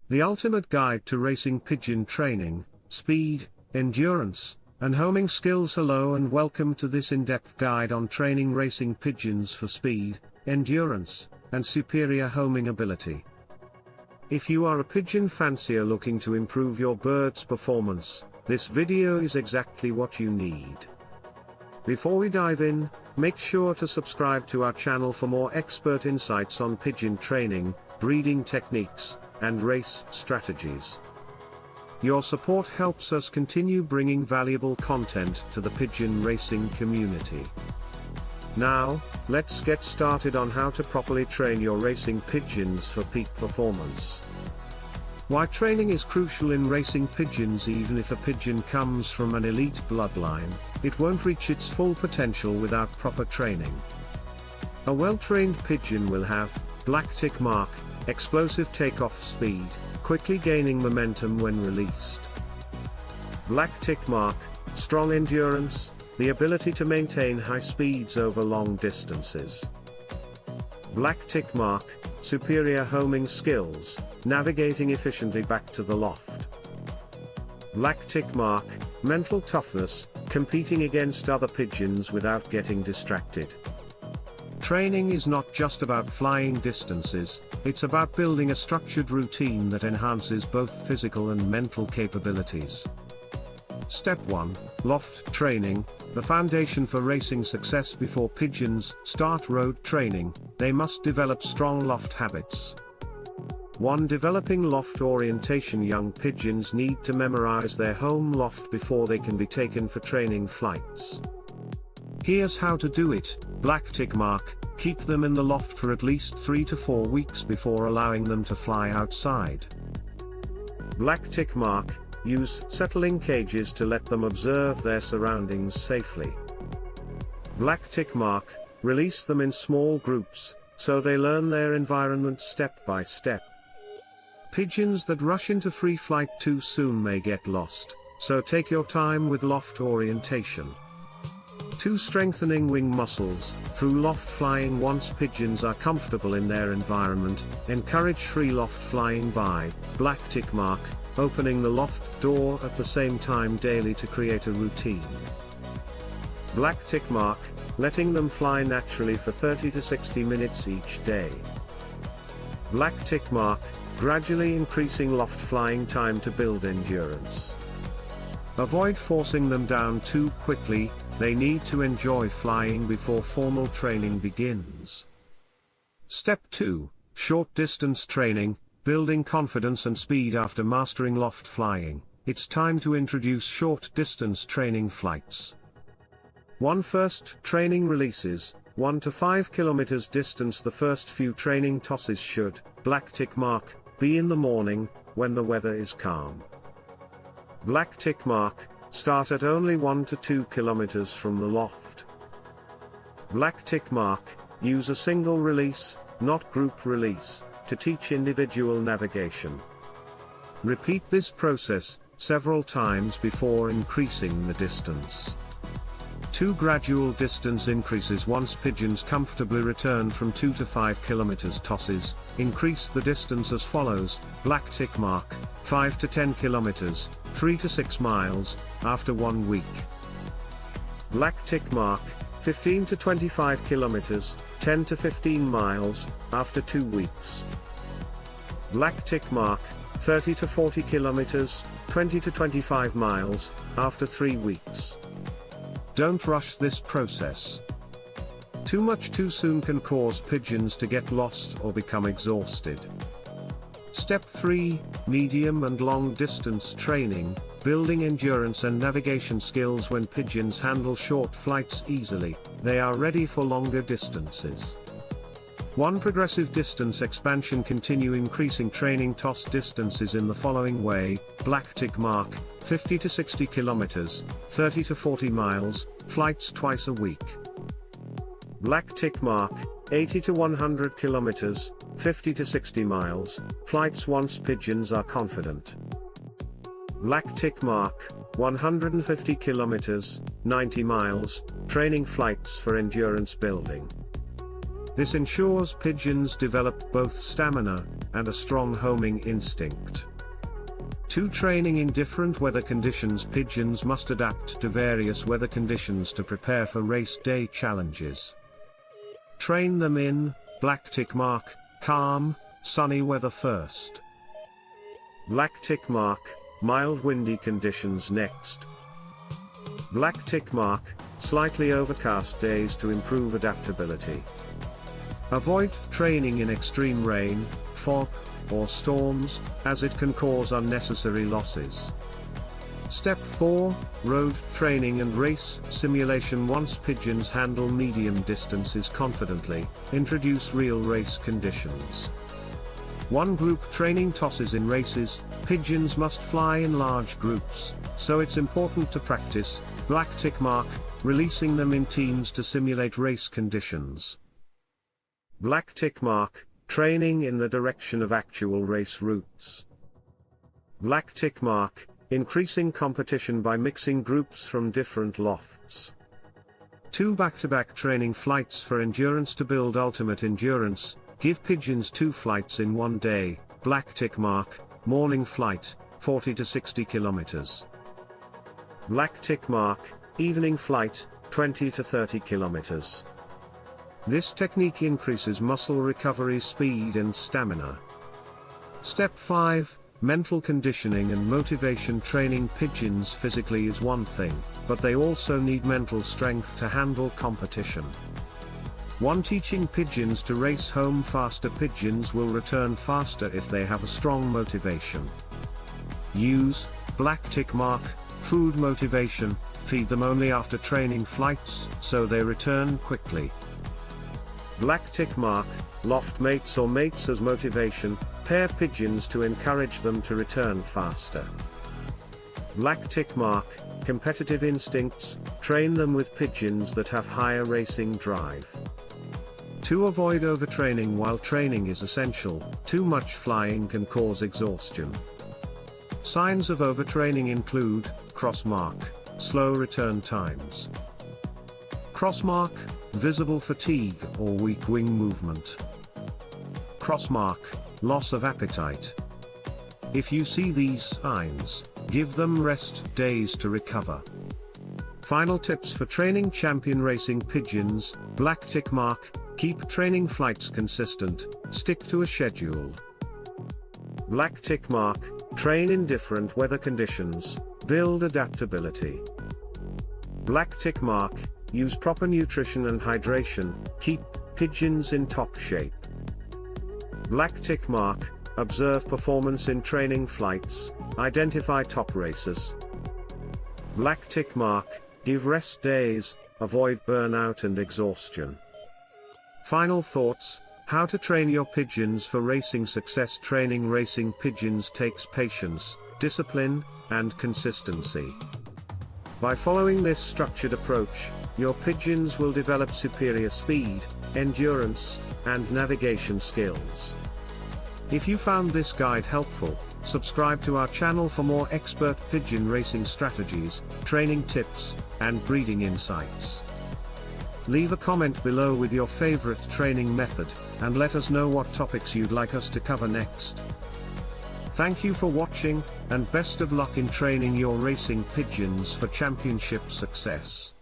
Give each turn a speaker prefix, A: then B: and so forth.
A: The ultimate guide to racing pigeon training, speed, endurance, and homing skills. Hello and welcome to this in-depth guide on training racing pigeons for speed, endurance, and superior homing ability. If you are a pigeon fancier looking to improve your bird's performance, this video is exactly what you need. Before we dive in, make sure to subscribe to our channel for more expert insights on pigeon training, breeding techniques, and race strategies. Your support helps us continue bringing valuable content to the pigeon racing community. Now, let's get started on how to properly train your racing pigeons for peak performance. Why training is crucial in racing pigeons. Even if a pigeon comes from an elite bloodline, it won't reach its full potential without proper training. A well-trained pigeon will have black tick mark, explosive takeoff speed, quickly gaining momentum when released. Black tick mark, strong endurance, the ability to maintain high speeds over long distances. Black tick mark, superior homing skills, navigating efficiently back to the loft. Black tick mark, mental toughness, competing against other pigeons without getting distracted. Training is not just about flying distances, it's about building a structured routine that enhances both physical and mental capabilities. Step 1. Loft training, the foundation for racing success. Before pigeons start road training, they must develop strong loft habits. 1. Developing loft orientation. Young pigeons need to memorize their home loft before they can be taken for training flights. Here's how to do it. Black tick mark, keep them in the loft for at least 3 to 4 weeks before allowing them to fly outside. Black tick mark, use settling cages to let them observe their surroundings safely. Black tick mark, release them in small groups, so they learn their environment step by step. Pigeons that rush into free flight too soon may get lost, so take your time with loft orientation. 2. Strengthening wing muscles. Through loft flying. Once pigeons are comfortable in their environment, encourage free loft flying by black tick mark, opening the loft door at the same time daily to create a routine. Black tick mark, letting them fly naturally for 30 to 60 minutes each day. Black tick mark, gradually increasing loft flying time to build endurance. Avoid forcing them down too quickly, they need to enjoy flying before formal training begins. Step 2. Short distance training, building confidence and speed. After mastering loft flying, it's time to introduce short distance training flights. 1. First training releases, 1 to 5 kilometers distance. The first few training tosses should, black tick mark, be in the morning, when the weather is calm. Black tick mark, start at only 1 to 2 kilometers from the loft. Black tick mark, use a single release, not group release, to teach individual navigation. Repeat this process several times before increasing the distance. 2. Gradual distance increases. Once pigeons comfortably return from 2 to 5 kilometers tosses, increase the distance as follows: black tick mark, 5 to 10 kilometers, 3 to 6 miles, after 1 week. Black tick mark, 15 to 25 kilometers, 10 to 15 miles, after 2 weeks. Black tick mark, 30 to 40 kilometers, 20 to 25 miles, after 3 weeks. Don't rush this process. Too much too soon can cause pigeons to get lost or become exhausted. Step 3. Medium and long distance training, building endurance and navigation skills. When pigeons handle short flights easily, they are ready for longer distances. 1. Progressive distance expansion. Continue increasing training toss distances in the following way: black tick mark, 50 to 60 kilometers, 30 to 40 miles, flights twice a week. Black tick mark, 80 to 100 kilometers, 50 to 60 miles, flights once pigeons are confident. Black tick mark, 150 kilometers, 90 miles, training flights for endurance building. This ensures pigeons develop both stamina and a strong homing instinct. 2. Training in different weather conditions. Pigeons must adapt to various weather conditions to prepare for race day challenges. Train them in black tick mark, calm, sunny weather first. Black tick mark, mild windy conditions next. Black tick mark, slightly overcast days to improve adaptability. Avoid training in extreme rain, fog, or storms, as it can cause unnecessary losses. Step 4, road training and race simulation. Once pigeons handle medium distances confidently, introduce real race conditions. 1. Group training tosses. In races, pigeons must fly in large groups, so it's important to practice black tick mark, releasing them in teams to simulate race conditions. Black tick mark, training in the direction of actual race routes. Black tick mark, increasing competition by mixing groups from different lofts. 2. Back-to-back training flights for endurance. To build ultimate endurance, give pigeons 2 flights in one day. Black tick mark, morning flight, 40 to 60 kilometers. Black tick mark, evening flight, 20 to 30 kilometers. This technique increases muscle recovery speed and stamina. Step 5, mental conditioning and motivation training. Pigeons physically is one thing, but they also need mental strength to handle competition. 1. Teaching pigeons to race home faster. Pigeons will return faster if they have a strong motivation. Use black tick mark, food motivation, feed them only after training flights, so they return quickly. Black tick mark, loft mates or mates as motivation, pair pigeons to encourage them to return faster. Black tick mark, competitive instincts, train them with pigeons that have higher racing drive. 2. Avoid overtraining. While training is essential, too much flying can cause exhaustion. Signs of overtraining include cross mark, slow return times. Cross mark, visible fatigue or weak wing movement. Cross mark, loss of appetite. If you see these signs, give them rest days to recover. Final tips for training champion racing pigeons. Black tick mark, keep training flights consistent, stick to a schedule. Black tick mark, train in different weather conditions, build adaptability. Black tick mark, use proper nutrition and hydration, keep pigeons in top shape. Black tick mark, observe performance in training flights, identify top racers. Black tick mark, give rest days, avoid burnout and exhaustion. Final thoughts: how to train your pigeons for racing success. Training racing pigeons takes patience, discipline, and consistency. By following this structured approach, your pigeons will develop superior speed, endurance, and navigation skills. If you found this guide helpful, subscribe to our channel for more expert pigeon racing strategies, training tips, and breeding insights. Leave a comment below with your favorite training method, and let us know what topics you'd like us to cover next. Thank you for watching, and best of luck in training your racing pigeons for championship success.